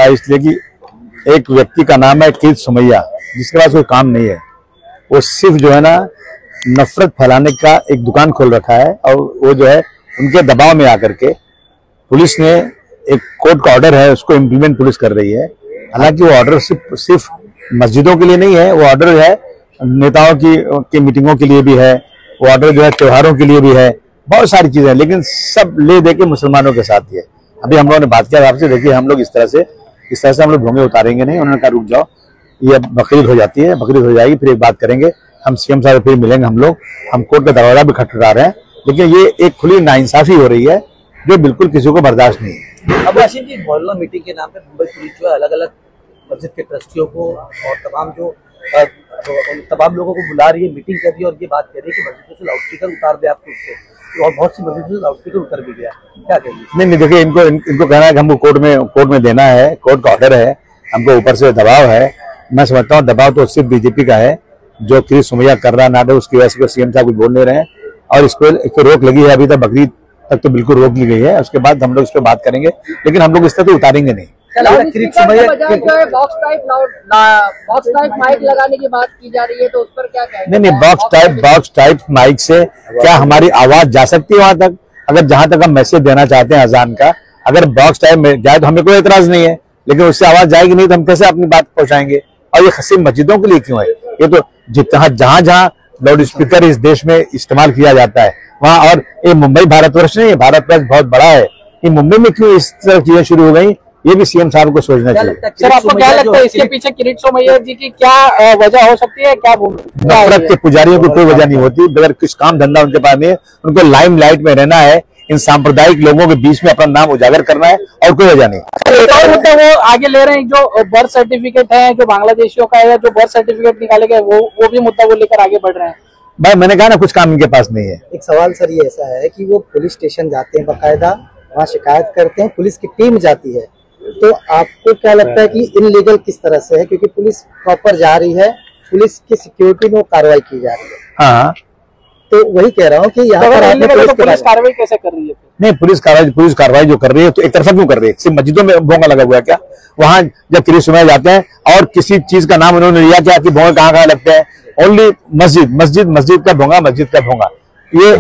है इसलिए कि एक व्यक्ति का नाम है कीर्त सुमैया, जिसके पास कोई काम नहीं है। वो सिर्फ जो है ना नफरत फैलाने का एक दुकान खोल रखा है, और वो जो है उनके दबाव में आकर के पुलिस ने एक कोर्ट का ऑर्डर है उसको इम्प्लीमेंट पुलिस कर रही है। हालांकि वो ऑर्डर सिर्फ मस्जिदों के लिए नहीं है, वो ऑर्डर है नेताओं की मीटिंगों के लिए भी है, वो ऑर्डर जो है त्योहारों के लिए भी है, बहुत सारी चीजें हैं, लेकिन सब ले दे के मुसलमानों के साथ ही है। अभी हम लोगों ने बात किया आपसे, देखिए हम लोग इस तरह से हम लोग भोंगे उतारेंगे नहीं। उन्होंने कहा रुक जाओ, ये बकरीद हो जाती है, बकरीद हो जाएगी फिर एक बात करेंगे, हम सीएम साहब फिर मिलेंगे हम कोर्ट का दरवाजा भी खटखटा रहे हैं, लेकिन ये एक खुली नाइंसाफी हो रही है जो बिल्कुल किसी को बर्दाश्त नहीं है। अब आशीष जी, मोहल्ला मीटिंग के नाम पे मुंबई पुलिस जो है अलग अलग मस्जिद के ट्रस्टियों को और तमाम लोगों को बुला रही है, मीटिंग कर रही है और ये बात कर रही है कि मस्जिदों से लाउडस्पीकर उतार दे आपको उससे, और बहुत सी मस्जिदों से लाउडस्पीकर उतर भी गया। क्या कहेंगे? नहीं देखिए, इनको कहना है कि हमको कोर्ट में देना है, कोर्ट का ऑर्डर है, हमको ऊपर से दबाव है। मैं समझता हूँ दबाव तो सिर्फ बीजेपी का है, जो कीर्त सुमैया कर रहा नाटक, उसकी वजह से सीएम साहब कुछ बोल नहीं रहे हैं, और इसको रोक लगी है। अभी तक बकरीद तक तो बिल्कुल रोक ली गई है, उसके बाद हम लोग इस पर बात करेंगे, लेकिन हम लोग इस तरह तो उतारेंगे नहीं। बॉक्स टाइप माइक लगाने की बात की जा रही है, तो उस पर क्या कहेंगे? नहीं, बॉक्स टाइप माइक से क्या हमारी आवाज जा सकती है वहां तक? अगर जहां तक हम मैसेज देना चाहते हैं अजान का, अगर बॉक्स टाइप में जाए तो हमें कोई एतराज नहीं है, लेकिन उससे आवाज जाएगी नहीं तो हम कैसे अपनी बात पहुंचाएंगे? और ये खसी मस्जिदों के लिए क्यों है? ये तो जहां जहां लाउड स्पीकर इस देश में इस्तेमाल किया जाता है वहां, और ये मुंबई भारतवर्ष नहीं है, भारतवर्ष बहुत बड़ा है, ये मुंबई में क्यों इस तरह चीजें शुरू हो गई? ये भी सीएम साहब को सोचना चाहिए। सर, आपको क्या लगता है इसके पीछे कीर्त सुमैया जी की क्या वजह हो सकती है? क्या नफरत के पुजारियों को कोई वजह नहीं होती, बगैर कुछ काम धंधा उनके पास नहीं है, उनको लाइमलाइट में रहना है, इन सांप्रदायिक लोगों के बीच में अपना नाम उजागर करना है, और कोई वजह नहीं। और मतलब वो आगे ले रहे हैं, जो बर्थ सर्टिफिकेट है जो बांग्लादेशियों का है, या जो बर्थ सर्टिफिकेट निकाले गए वो भी मुद्दा को लेकर आगे बढ़ रहे हैं। भाई मैंने कहा ना, कुछ काम इनके पास नहीं है। एक सवाल सर ये ऐसा है कि वो पुलिस स्टेशन जाते हैं, बाकायदा वहाँ शिकायत करते हैं, पुलिस की टीम जाती है, तो आपको क्या लगता है कि इनलीगल किस तरह से है? क्योंकि पुलिस प्रॉपर जा रही है, पुलिस की सिक्योरिटी में वो कार्रवाई की जा रही है। हाँ, तो वही कह रहा हूँ कि यहाँ पर पुलिस कार्रवाई कैसे कर रही है? नहीं, पुलिस कार्रवाई जो कर रही है तो एक तरफा क्यों कर रही है? सिर्फ मस्जिदों में भोंगा लगा हुआ है क्या? वहां जब कीर्त सुमैया जाते हैं और किसी चीज का नाम उन्होंने लिया क्या कि भोंगा कहाँ लगते हैं? ओनली मस्जिद का भोंगा, मस्जिद का भोंगा। ये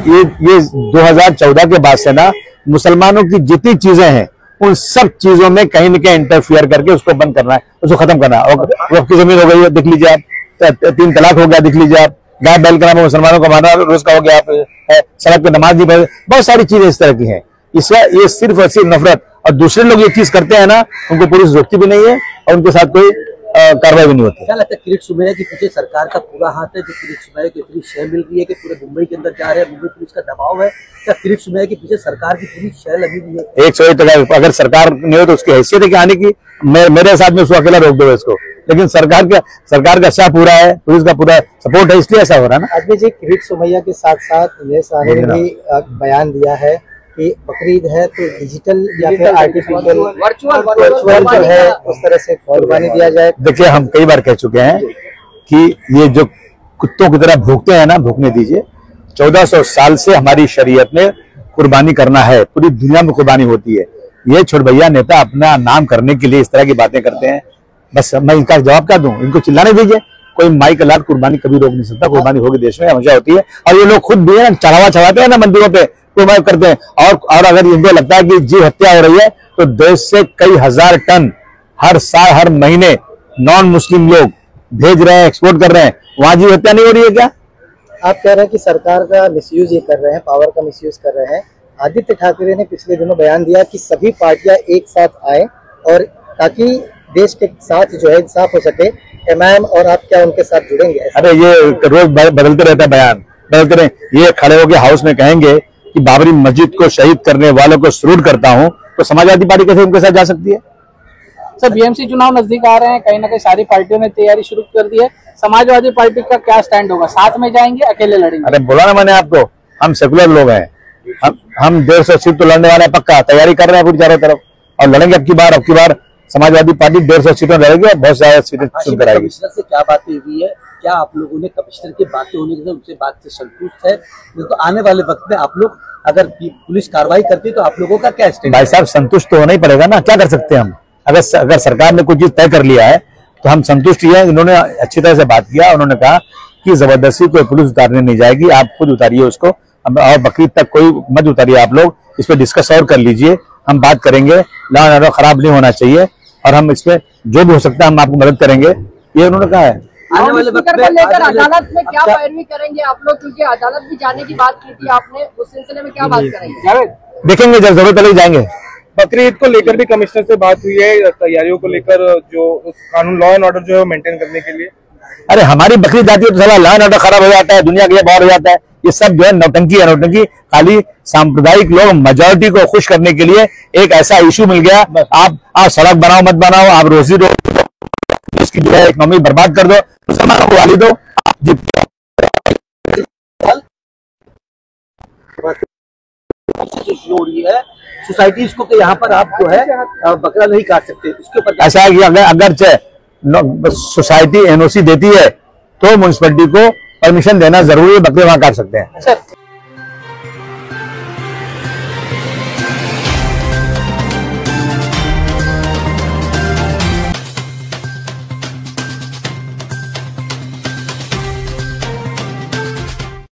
2014 के बाद से ना मुसलमानों की जितनी चीजें हैं उन सब चीजों में कहीं न कहीं इंटरफियर करके उसको बंद करना है, उसको खत्म करना है। और वक्त की जमीन हो गई है, देख लीजिए आप, 3 तलाक हो गया, देख लीजिए आप, गाय बैल का नाम मुसलमानों का माना रोज का हो गया, आप सड़क पे नमाज नहीं पढ़े, बहुत सारी चीजें इस तरह की हैं। इसका ये सिर्फ और सिर्फ नफरत, और दूसरे लोग ये चीज करते हैं ना, उनको पुलिस रोकती भी नहीं है और उनके साथ कोई कार्रवाई भी नहीं होती। क्या लगता है कीर्त सुमैया के पीछे सरकार का पूरा हाथ है? जो कीर्त सुमैया की इतनी शय मिल रही है कि पूरे मुंबई के अंदर जा रहे हैं, मुंबई पुलिस का दबाव है, क्या कीर्त सुमैया के पीछे सरकार की पूरी शय लगी हुई है? 101 अगर सरकार नहीं हो तो उसकी हैसियत है कि आने की, मेरे साथ में उसको अकेला रोक दो इसको, लेकिन सरकार का शाह पूरा है, पुलिस का पूरा सपोर्ट है, इसलिए ऐसा हो रहा है ना। आदमी जी, कीर्त सुमैया के साथ साथ ये साहिर ने भी बयान दिया है कि बकरीद है तो डिजिटल या फिर आर्टिफिशियल वर्चुअल जो है उस तरह से कुर्बानी दिया जाए। देखिए, हम कई बार कह चुके हैं कि ये जो कुत्तों की तरह भूखते हैं ना, भूखने दीजिए। 1400 साल से हमारी शरीयत में कुर्बानी करना है, पूरी दुनिया में कुर्बानी होती है। ये छोटभैया नेता अपना नाम करने के लिए इस तरह की बातें करते हैं, बस मैं इनका जवाब क्या दूं? इनको चिल्लाने दीजिए। कोई माई का लाल कुर्बानी कभी रोक नहीं सकता, कुर्बानी होगी देश में, हमेशा होती है। और ये लोग खुद भी है चढ़ावा चढ़ाते हैं ना मंदिरों पे, कुर्बानी करते हैं। और अगर इनको लगता है कि जीव हत्या हो रही है तो देश से कई हजार टन हर साल हर महीने नॉन मुस्लिम लोग भेज रहे हैं, एक्सपोर्ट कर रहे हैं, वहां जीव हत्या नहीं हो रही है क्या? आप कह रहे हैं कि सरकार का मिसयूज ये कर रहे हैं, पावर का मिसयूज कर रहे हैं। आदित्य ठाकरे ने पिछले दिनों बयान दिया कि सभी पार्टियां एक साथ आए और ताकि देश के साथ जो है इंसाफ हो सके। एमआईएम और आप क्या उनके साथ जुड़ेंगे? अरे ये रोज बदलते रहता है बयान, बदलते रहे। ये खड़े होकर हाउस में कहेंगे कि बाबरी मस्जिद को शहीद करने वालों को सल्यूट करता हूं, तो समाजवादी पार्टी कैसे उनके साथ जा सकती है? सर, बीएमसी चुनाव नजदीक आ रहे हैं, कहीं ना कहीं सारी पार्टियों ने तैयारी शुरू कर दी है। समाजवादी पार्टी का क्या स्टैंड होगा? साथ में जाएंगे, अकेले लड़ेंगे? अरे बोला ना मैंने आपको, हम सेकुलर लोग हैं, हम 150 सीट तो लड़ने वाले हैं, पक्का तैयारी कर रहे हैं पूरी चारों तरफ, और लड़ेंगे। अब की बार समाजवादी पार्टी 150 सीटों लड़ेगी और बहुत सारी सीटें चुन कराएगी। कमिश्नर से क्या बातें हुई है? क्या आप लोगों ने कमिश्नर की बातें होने के उनसे बात से संतुष्ट है? तो आने वाले वक्त में आप लोग अगर पुलिस कार्रवाई करती है तो आप लोगों का क्या स्टैंड? भाई साहब, संतुष्ट तो होना ही पड़ेगा ना, क्या कर सकते हैं हम? अगर सरकार ने कोई चीज तय कर लिया है तो हम संतुष्ट ही हैं। इन्होंने अच्छी तरह से बात किया, उन्होंने कहा कि जबरदस्ती कोई पुलिस उतारने नहीं जाएगी, आप खुद उतारिए उसको, और बकरीद तक कोई मत उतारिए, आप लोग इस पर डिस्कस और कर लीजिए, हम बात करेंगे, लॉ एंड ऑर्डर खराब नहीं होना चाहिए और हम इसमें जो भी हो सकता है हम आपको मदद करेंगे, ये उन्होंने कहा है। आने वाले वक्त में लेकर अदालत में क्या पैरवी करेंगे आप लोग, क्योंकि अदालत भी जाने की बात की थी आपने, उस सिलसिले में क्या बात करेंगे? देखेंगे, जब जरूरत पड़ेगी जाएंगे। बकरीद को लेकर भी कमिश्नर से बात हुई है, तैयारियों को लेकर, जो उस कानून लॉ एंड ऑर्डर जो है मेंटेन करने के लिए। अरे हमारी बकरीद आती है तो साला लॉ एंड ऑर्डर खराब हो जाता है, दुनिया के लिए बाहर हो जाता है। ये सब जो है नौटंकी है, नौटंकी। खाली सांप्रदायिक लोग मेजॉरिटी को खुश करने के लिए एक ऐसा इशू मिल गया, आप सड़क बनाओ मत बनाओ, आप रोजी इसकी जो है इकोनॉमी बर्बाद कर दो, मुसलमानों को गाली दो। हो रही है सोसाइटीज को कि यहाँ पर आप जो है बकरा नहीं काट सकते, उसके ऊपर ऐसा है कि अगर सोसाइटी एनओसी देती है तो म्युनिसिपैलिटी को परमिशन देना जरूरी है, बकरे वहां काट सकते हैं।